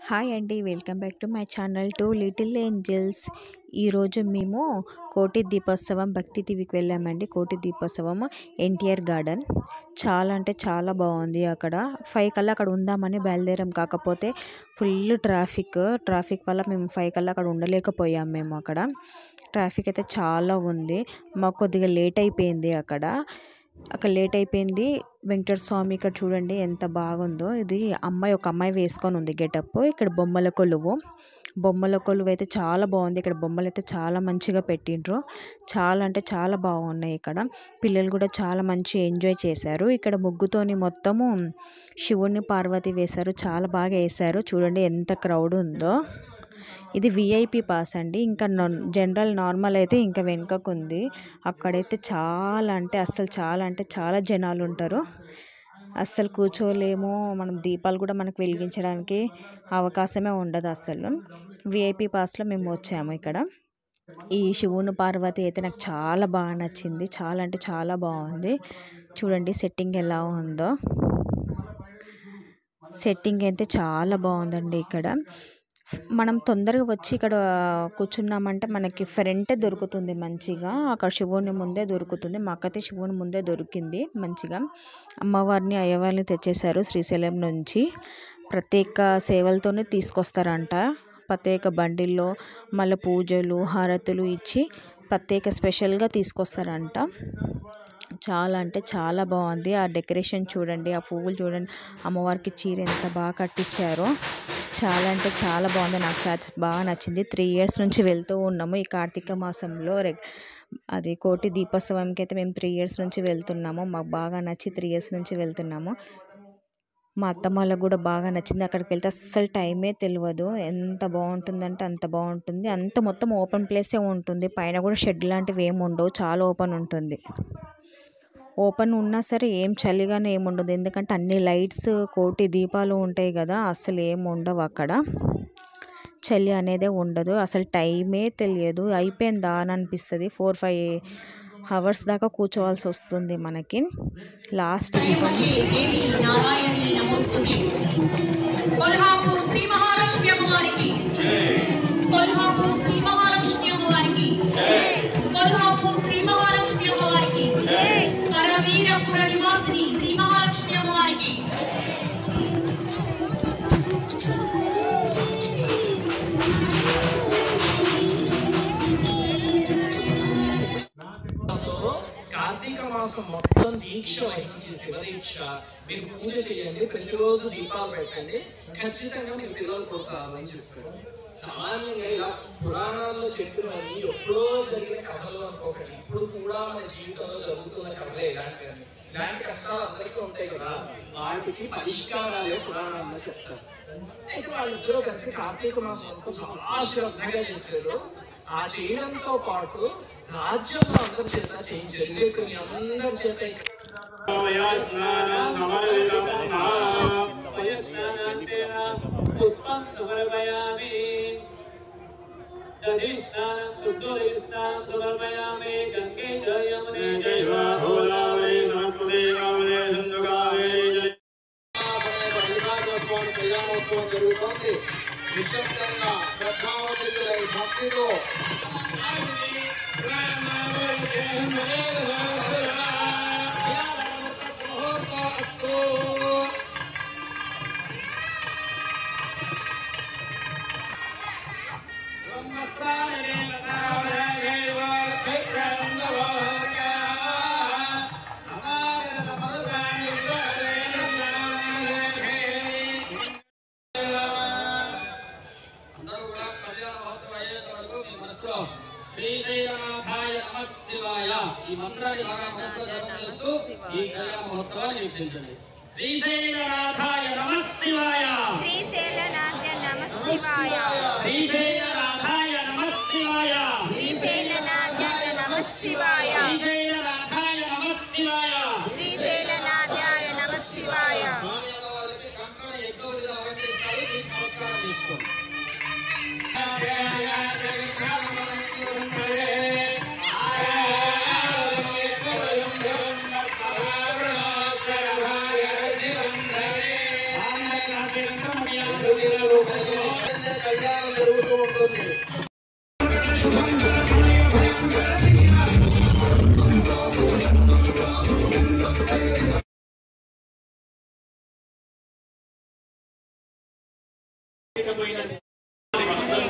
Hi అండి, welcome back to my channel to little angels. ఈరోజు మేము కోటి దీపోత్సవం భక్తి టీవీకి వెళ్ళామండి. కోటి దీపోత్సవం ఎన్టీఆర్ గార్డెన్ చాలా అంటే చాలా బాగుంది. అక్కడ 5 కల్లా అక్కడ ఉందామని బయలుదేరాం. కాకపోతే ఫుల్ ట్రాఫిక్ వల్ల మేము 5 కల్లా అక్కడ ఉండలేకపోయాం. మేము అక్కడ ట్రాఫిక్ అయితే చాలా ఉంది. మాకు కొద్దిగా లేట్ అయిపోయింది. అక్కడ లేట్ అయిపోయింది. వెంకటేశ్వర స్వామి ఇక్కడ చూడండి ఎంత బాగుందో. ఇది ఒక అమ్మాయి వేసుకొని ఉంది గెటప్. ఇక్కడ బొమ్మల కొలువు అయితే చాలా బాగుంది. ఇక్కడ బొమ్మలు అయితే చాలా మంచిగా పెట్టిండ్రు. చాలా అంటే చాలా బాగున్నాయి. ఇక్కడ పిల్లలు కూడా చాలా మంచి ఎంజాయ్ చేశారు. ఇక్కడ ముగ్గుతోని మొత్తము శివుణ్ణి పార్వతి వేశారు. చాలా బాగా వేశారు. చూడండి ఎంత క్రౌడ్ ఉందో. ఇది విఐపి పాస్ అండి. ఇంకా జనరల్ నార్మల్ అయితే ఇంకా వెనుకకు ఉంది. అక్కడైతే చాలా అంటే చాలా జనాలు ఉంటారు. అస్సలు కూర్చోలేము. మనం దీపాలు కూడా మనకు వెలిగించడానికి అవకాశమే ఉండదు అస్సలు. విఐపి పాస్లో మేము వచ్చాము. ఇక్కడ ఈ శివుని పార్వతి అయితే నాకు చాలా బాగా నచ్చింది. చాలా అంటే చాలా బాగుంది. చూడండి సెట్టింగ్ ఎలా ఉందో. సెట్టింగ్ అయితే చాలా బాగుందండి. ఇక్కడ మనం తొందరగా వచ్చి ఇక్కడ కూర్చున్నామంటే మనకి ఫ్రంట్ దొరుకుతుంది మంచిగా. అక్కడ శివుని ముందే దొరుకుతుంది. మాకైతే శివుని ముందే దొరికింది మంచిగా. అమ్మవారిని అయ్యవారిని తెచ్చేశారు శ్రీశైలం నుంచి. ప్రత్యేక సేవలతోనే తీసుకొస్తారంట. ప్రత్యేక బండిల్లో మళ్ళీ పూజలు హారతులు ఇచ్చి ప్రత్యేక స్పెషల్గా తీసుకొస్తారంట. చాలా అంటే చాలా బాగుంది. ఆ డెకరేషన్ చూడండి, ఆ పువ్వులు చూడండి, అమ్మవారికి చీర ఎంత బాగా కట్టించారో. చాలా అంటే చాలా బాగుంది. నాకు చాలా బాగా నచ్చింది. 3 ఇయర్స్ నుంచి వెళ్తూ ఉన్నాము. ఈ కార్తీక మాసంలో అది కోటి దీపోత్సవంకి అయితే మేము 3 ఇయర్స్ నుంచి వెళ్తున్నాము. మాకు బాగా నచ్చి 3 ఇయర్స్ నుంచి వెళ్తున్నాము. మా అత్తమ్మలకు కూడా బాగా నచ్చింది. అక్కడికి వెళ్తే అస్సలు టైమే తెలియదు. ఎంత బాగుంటుందంటే అంత బాగుంటుంది. అంత మొత్తం ఓపెన్ ప్లేసే ఉంటుంది. పైన కూడా షెడ్ లాంటివి ఏమి ఉండవు. చాలా ఓపెన్ ఉంటుంది. ఓపెన్ ఉన్నా సరే ఏం చలిగానే ఏముండదు. ఎందుకంటే అన్ని లైట్స్ కోటి దీపాలు ఉంటాయి కదా. అసలు ఏమి ఉండవు అక్కడ. చలి అనేదే ఉండదు. అసలు టైమే తెలియదు. అయిపోయిందా అని అనిపిస్తుంది. 4-5 అవర్స్ దాకా కూర్చోవాల్సి వస్తుంది మనకి. లాస్ట్ కార్తీక మాసం మొత్తం దీక్ష వహించి శివదీక్ష మీరు పూజ చేయండి. ప్రతిరోజు దీపాలు పెట్టండి. ఖచ్చితంగా మీకు పిల్లలు పుడతారని చెప్పారు. సామాన్యంగా ఇలా పురాణాల్లో చెప్పినవన్నీ ఎప్పుడో జరిగిన కథలు అనుకోకండి. ఇప్పుడు కూడా మన జీవితంలో జరుగుతున్న కథలే ఇలాంటి కష్టాలు అందరికీ ఉంటాయి కదా. వాటికి పరిష్కారాలే పురాణాల్లో చెప్తారు. అయితే వాళ్ళిద్దరూ కలిసి కార్తీక మాసం అంతా చాలా శ్రద్ధగా చేశారు. ఆ చేయడంతో పాటు రాజ్యంలో అందరి చేత చేయించారు. మీ అందరి చేత కళ్యాణోత్సవం జరుగుతోంది. నిశ్శబ్దంగా శ్రద్ధావతులై భక్తితో శ్రీశైలనాథాయ నమః శివాయ ఈ మంత్రాన్ని బాగా మనసులో జపం చేస్తూ ఈ కళ్యాణ మహోత్సవాన్ని వీక్షించండి. శ్రీశైలనాథాయ నమః శివాయ. శ్రీశైలనాథాయ నమః శివాయ. శ్రీశైలనాథాయ నమః శివాయ. శ్రీశైలనాథాయ నమః శివాయ. శ్రీశైలనాథాయ నమః శివాయ. శ్రీశైలనాథాయ నమః శివాయ. వారికి కంకణ యజ్ఞోపవీతం అలంకరిస్తారు. నమస్కారం తీసుకోండి. కళ్యాణం జరుగుతూ ఉంటుంది.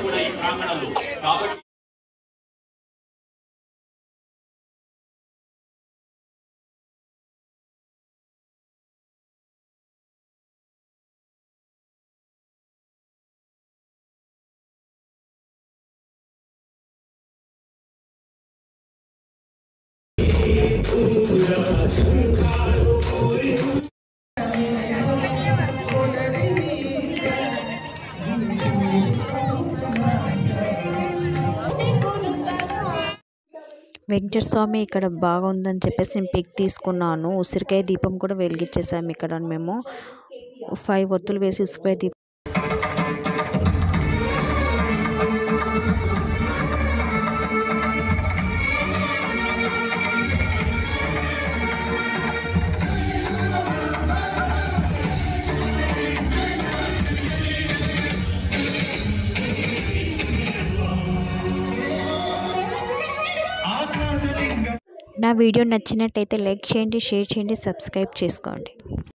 కూడా ఈ ప్రాంగణంలో కాబట్టి వెంకటేశ్వర స్వామి ఇక్కడ బాగుందని చెప్పేసి నేను పిక్ తీసుకున్నాను. ఉసిరికాయ దీపం కూడా వెలిగించేసాము ఇక్కడ మేము. 5 ఒత్తులు వేసి ఉసిరికాయ దీపం నా వీడియో నచ్చినట్టయితే లైక్ చేయండి, షేర్ చేయండి, సబ్స్క్రైబ్ చేసుకోండి.